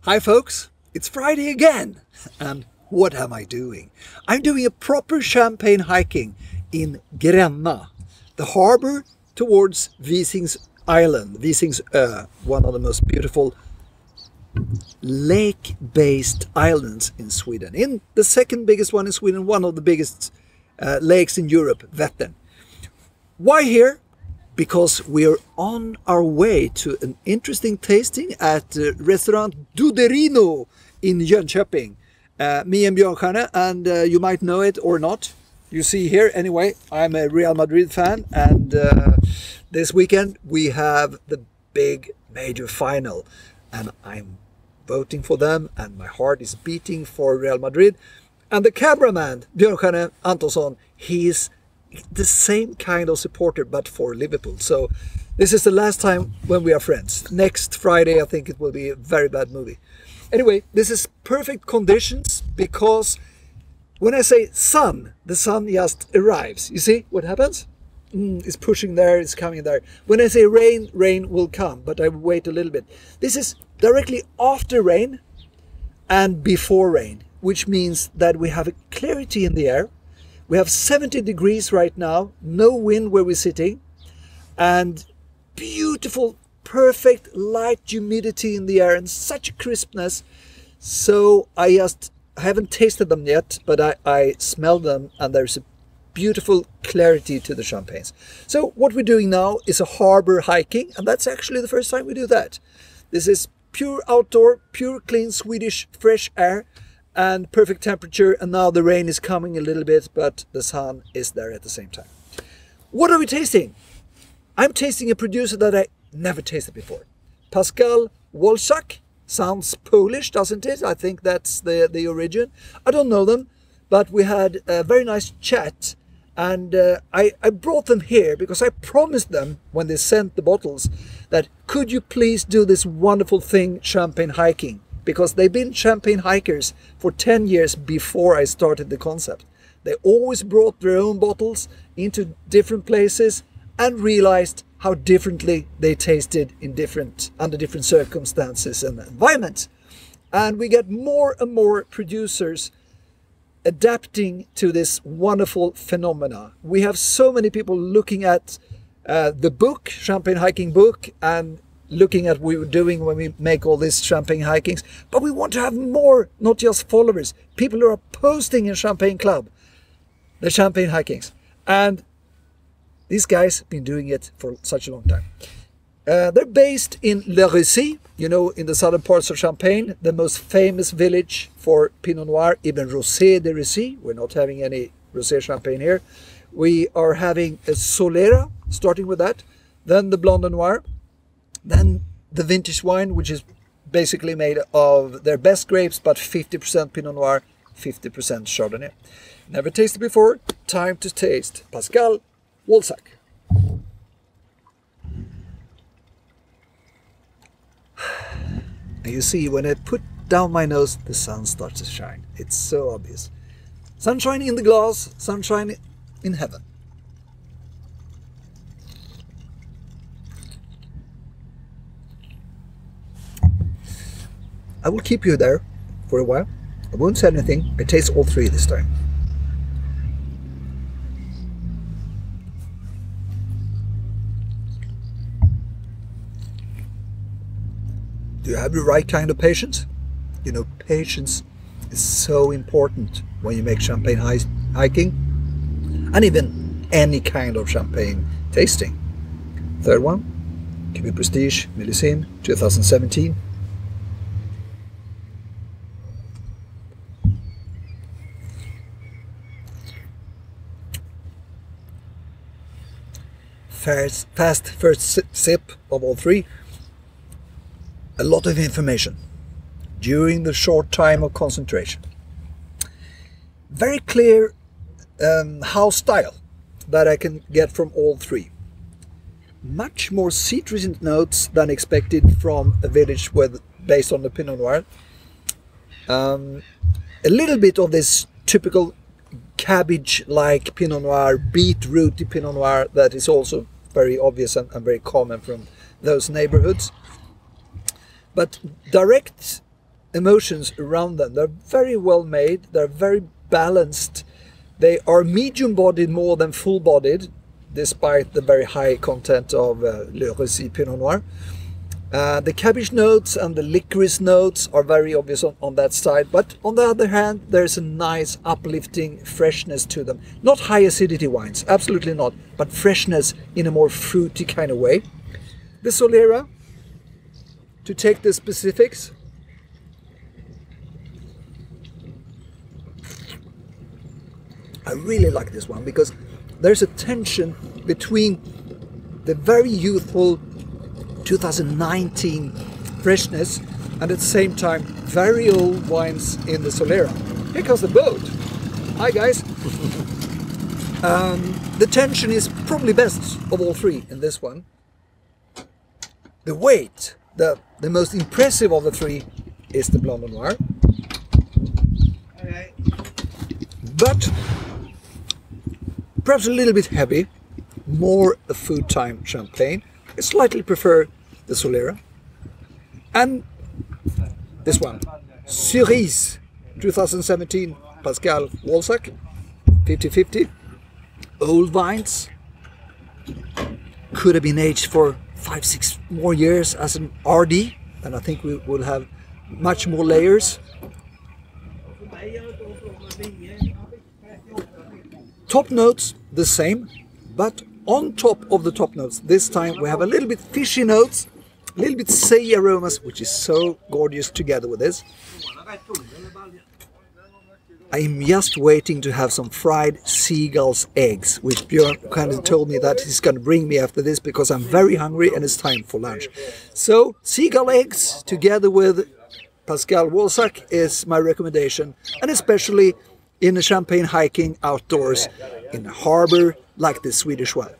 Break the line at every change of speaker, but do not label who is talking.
Hi folks, it's Friday again, and what am I doing? I'm doing a proper champagne hiking in Gränna, the harbor towards Visingsö Island, Visingsö, one of the most beautiful lake-based islands in Sweden. In the second biggest one in Sweden, one of the biggest lakes in Europe, Vättern. Why here? Because we are on our way to an interesting tasting at restaurant Duderino in Jönköping. Me and Björn, and you might know it or not. You see here, anyway, I'm a Real Madrid fan, and this weekend we have the big major final, and I'm voting for them, and my heart is beating for Real Madrid. And the cameraman, Björn Antonsson, he is the same kind of supporter, but for Liverpool. So this is the last time when we are friends. Next Friday, I think it will be a very bad movie. Anyway, this is perfect conditions, because when I say sun, the sun just arrives. You see what happens? It's pushing there, it's coming there. When I say rain, rain will come, but I wait a little bit. This is directly after rain and before rain, which means that we have a clarity in the air. We have 70 degrees right now, no wind where we're sitting, and beautiful, perfect light humidity in the air and such a crispness. So I haven't tasted them yet, but I smell them, and there's a beautiful clarity to the champagnes. So what we're doing now is a harbor hiking, and that's actually the first time we do that. This is pure outdoor, pure clean Swedish fresh air, and perfect temperature, and now the rain is coming a little bit, but the sun is there at the same time. What are we tasting? I'm tasting a producer that I never tasted before. Pascal Walczak. Sounds Polish, doesn't it? I think that's the origin. I don't know them, but we had a very nice chat, and I brought them here because I promised them when they sent the bottles that could you please do this wonderful thing, champagne hiking, because they've been champagne hikers for 10 years before I started the concept. They always brought their own bottles into different places and realized how differently they tasted in under different circumstances and environments. And we get more and more producers adapting to this wonderful phenomena. We have so many people looking at the book, Champagne Hiking book, and looking at what we're doing when we make all these champagne hikings. But we want to have more, not just followers, people who are posting in Champagne Club, the champagne hikings. And these guys have been doing it for such a long time. They're based in Le Russie, you know, in the southern parts of Champagne, the most famous village for Pinot Noir, even Rosé de Russie. We're not having any Rosé Champagne here. We are having a Solera, starting with that, then the Blanc de Noir, then the vintage wine, which is basically made of their best grapes, but 50% Pinot Noir, 50% Chardonnay. Never tasted before, time to taste. Pascal Walczak. And you see, when I put down my nose, the sun starts to shine. It's so obvious. Sunshine in the glass, sunshine in heaven. I will keep you there for a while. I won't say anything. I taste all three this time. Do you have the right kind of patience? You know, patience is so important when you make champagne hiking, and even any kind of champagne tasting. Third one, Cuvée Prestige Millésime 2017. Fast first sip of all three. A lot of information during the short time of concentration. Very clear house style that I can get from all three. Much more citrus notes than expected from a village based on the Pinot Noir. A little bit of this typical cabbage-like Pinot Noir, beetrooty Pinot Noir that is also very obvious and very common from those neighborhoods. But direct emotions around them. They're very well made, they're very balanced. They are medium-bodied more than full-bodied, despite the very high content of Le Russie Pinot Noir. The cabbage notes and the licorice notes are very obvious on that side, but on the other hand, there's a nice uplifting freshness to them. Not high acidity wines, absolutely not, but freshness in a more fruity kind of way. The Solera, to take the specifics, I really like this one because there's a tension between the very youthful 2019 freshness and at the same time very old wines in the Solera. Here comes the boat. Hi guys. The tension is probably best of all three in this one. The weight, the most impressive of the three is the Blanc de Noir. But perhaps a little bit heavy, more a food time champagne. I slightly prefer the Solera. And this one, Cerise, 2017, Pascal Walczak, 50-50. Old vines, could have been aged for 5-6 more years as an RD, and I think we will have much more layers. Top notes, the same, but on top of the top notes, this time we have a little bit fishy notes, a little bit say aromas, which is so gorgeous together with this. I'm just waiting to have some fried seagull's eggs, which Björn kind of told me that he's going to bring me after this because I'm very hungry and it's time for lunch. So, seagull eggs together with Pascal Walczak is my recommendation, and especially in a champagne hiking outdoors in a harbor like the Swedish one.